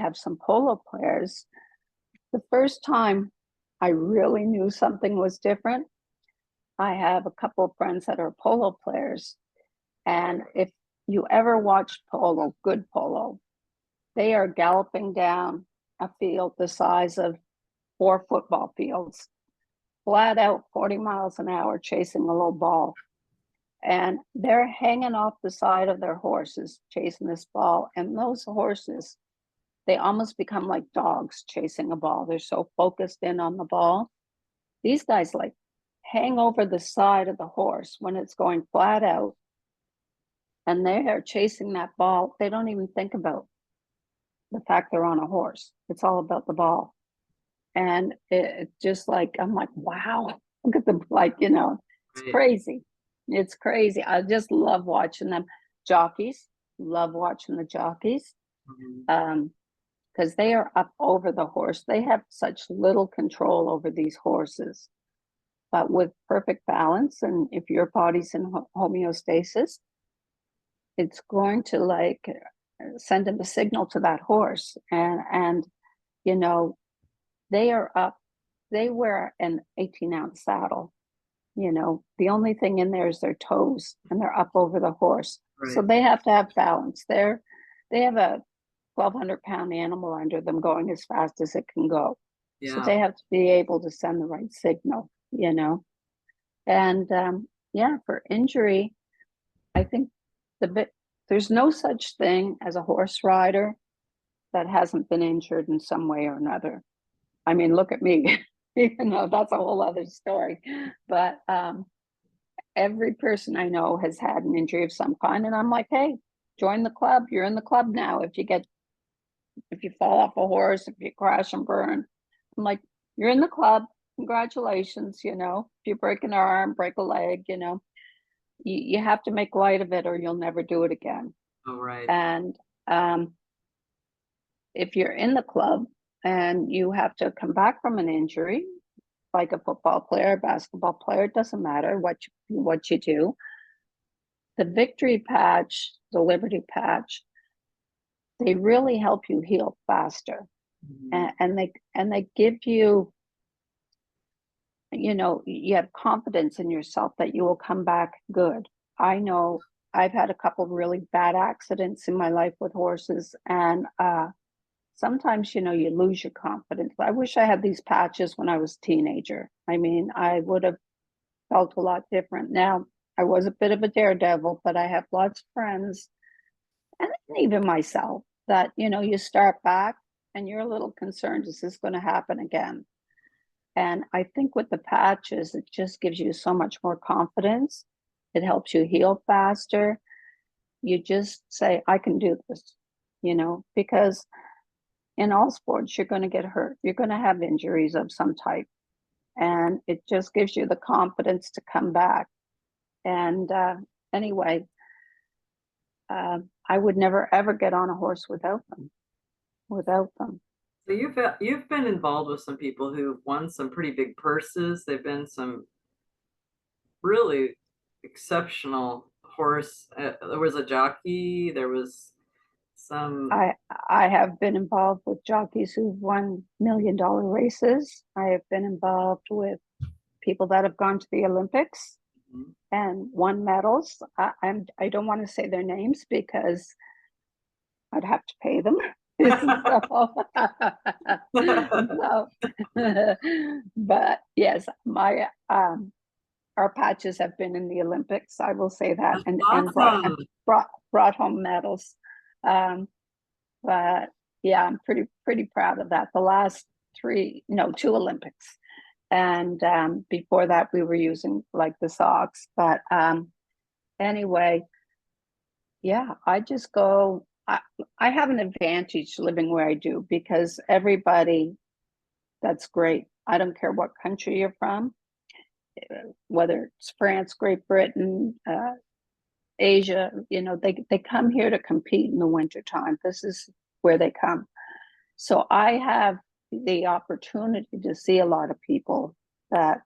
have some polo players. The first time I really knew something was different, I have a couple of friends that are polo players. And if you ever watch polo, good polo, they are galloping down a field the size of 4 football fields, flat out 40 miles an hour, chasing a little ball. And they're hanging off the side of their horses, chasing this ball. And those horses, they almost become like dogs chasing a ball. They're so focused in on the ball. These guys like hang over the side of the horse when it's going flat out, and they are chasing that ball. They don't even think about the fact they're on a horse. It's all about the ball. And it's just like, I'm like, wow, look at them. Like, you know, it's crazy. It's crazy. I just love watching them. Jockeys, love watching the jockeys. Because they are up over the horse. They have such little control over these horses. But with perfect balance, and if your body's in homeostasis, it's going to like send a signal to that horse. And you know, they are up, they wear an 18-ounce saddle. You know, the only thing in there is their toes, and they're up over the horse. Right. So they have to have balance. They have a 1,200-pound animal under them going as fast as it can go. Yeah. So they have to be able to send the right signal, you know. And yeah, for injury, I think there's no such thing as a horse rider that hasn't been injured in some way or another. I mean, look at me. You know, that's a whole other story. But every person I know has had an injury of some kind, and I'm like, hey, join the club. You're in the club now. If you fall off a horse, if you crash and burn, I'm like, you're in the club. Congratulations. You know, if you break an arm, break a leg, you know, you have to make light of it or you'll never do it again. Oh, right. And if you're in the club and you have to come back from an injury, like a football player, basketball player, it doesn't matter what you do. The victory patch, the liberty patch, they really help you heal faster. And they give you, you know, you have confidence in yourself that you will come back good. I know I've had a couple of really bad accidents in my life with horses, and sometimes, you know, you lose your confidence. I wish I had these patches when I was a teenager. I mean, I would have felt a lot different. Now, I was a bit of a daredevil, but I have lots of friends, and even myself, that, you know, you start back and you're a little concerned, is this going to happen again? And I think with the patches, it just gives you so much more confidence. It helps you heal faster. You just say, I can do this, you know, because in all sports, you're going to get hurt. You're going to have injuries of some type. And it just gives you the confidence to come back. And anyway, I would never, ever get on a horse without them. So you've been involved with some people who've won some pretty big purses. They've been some really exceptional horse. There was a jockey. There was some. I have been involved with jockeys who've won $1 million races. I have been involved with people that have gone to the Olympics and won medals. I don't want to say their names because I'd have to pay them. But yes, my our patches have been in the Olympics. I will say that, and brought home medals. But yeah, I'm pretty proud of that. The last 2 Olympics, and before that we were using like the socks. But anyway, yeah, I just go. I have an advantage living where I do because everybody, that's great. I don't care what country you're from, whether it's France, Great Britain, Asia, you know, they come here to compete in the wintertime. This is where they come. So I have the opportunity to see a lot of people that,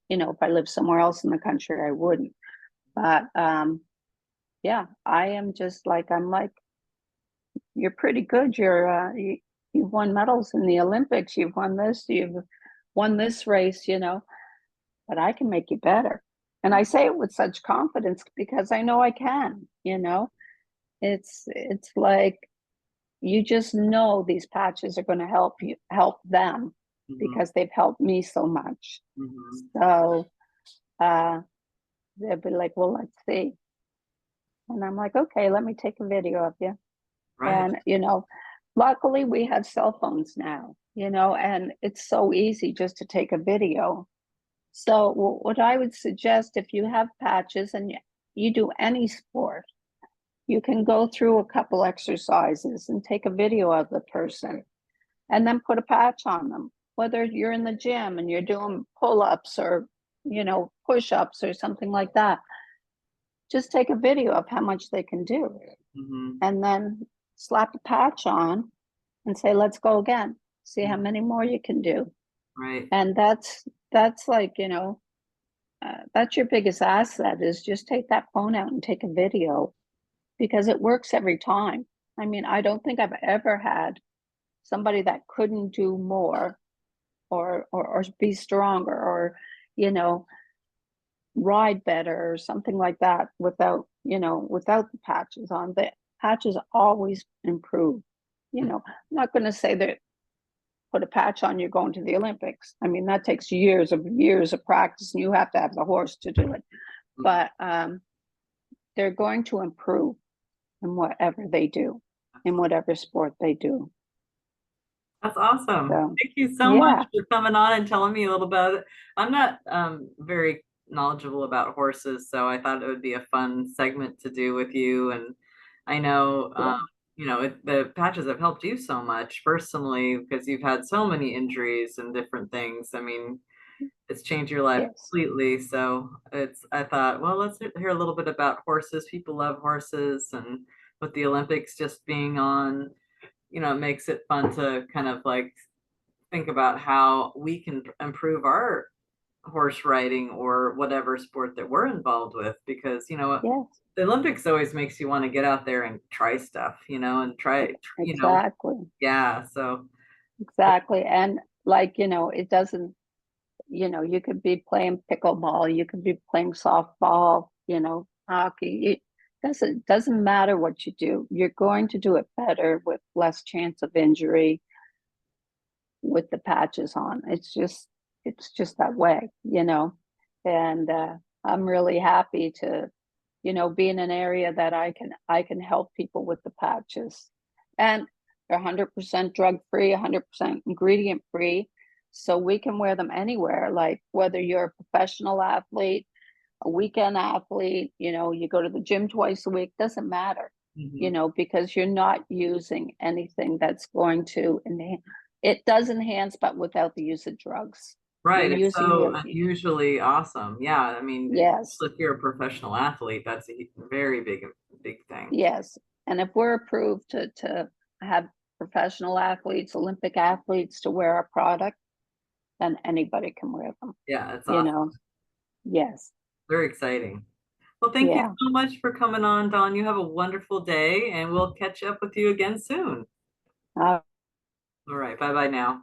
you know, if I lived somewhere else in the country, I wouldn't. But yeah, I am just like, I'm like, you're pretty good. you've won medals in the Olympics, you've won this, you've won this race, you know, but I can make you better. And I say it with such confidence because I know I can, you know. It's like you just know these patches are going to help them because they've helped me so much. So they'll be like, well, let's see. And I'm like, okay, let me take a video of you. Right. And, you know, luckily we have cell phones now, you know, and it's so easy just to take a video. So what I would suggest, if you have patches and you do any sport, you can go through a couple exercises and take a video of the person and then put a patch on them. Whether you're in the gym and you're doing pull-ups or, you know, push-ups or something like that, just take a video of how much they can do. And then slap a patch on and say, let's go again. See how many more you can do. Right. And that's like, you know, that's your biggest asset, is just take that phone out and take a video, because it works every time. I mean, I don't think I've ever had somebody that couldn't do more or be stronger or, you know, ride better or something like that without, you know, without the patches on. The patches always improve. You know, I'm not going to say that put a patch on, you're going to the Olympics. I mean, that takes years of practice, and you have to have the horse to do it. But they're going to improve in whatever they do, in whatever sport they do. That's awesome. So, thank you so much for coming on and telling me a little about it. I'm not very knowledgeable about horses, so I thought it would be a fun segment to do with you. And I know, you know, the patches have helped you so much personally because you've had so many injuries and different things. I mean, it's changed your life completely. So I thought, well, let's hear a little bit about horses. People love horses, and with the Olympics just being on, you know, it makes it fun to kind of like think about how we can improve our horse riding or whatever sport that we're involved with, because, you know, the Olympics always makes you want to get out there and try stuff, you know, and try, you know, yeah. So exactly. And like, you know, it doesn't, you know, you could be playing pickleball, you could be playing softball, you know, hockey. It doesn't matter what you do. You're going to do it better with less chance of injury with the patches on. It's just that way, you know. And I'm really happy to, you know, be in an area that I can help people with the patches. And they're 100% drug free, 100% ingredient free. So we can wear them anywhere, like whether you're a professional athlete, a weekend athlete, you know, you go to the gym twice a week, doesn't matter, you know, because you're not using anything that's going to enhance. It does enhance, but without the use of drugs. Right. It's so unusually awesome. Yeah. I mean, if you're a professional athlete, that's a very big thing. Yes. And if we're approved to have professional athletes, Olympic athletes to wear our product, then anybody can wear them. Yeah, it's awesome. You know, yes. Very exciting. Well, thank you so much for coming on, Dawn. You have a wonderful day, and we'll catch up with you again soon. All right. Bye-bye now.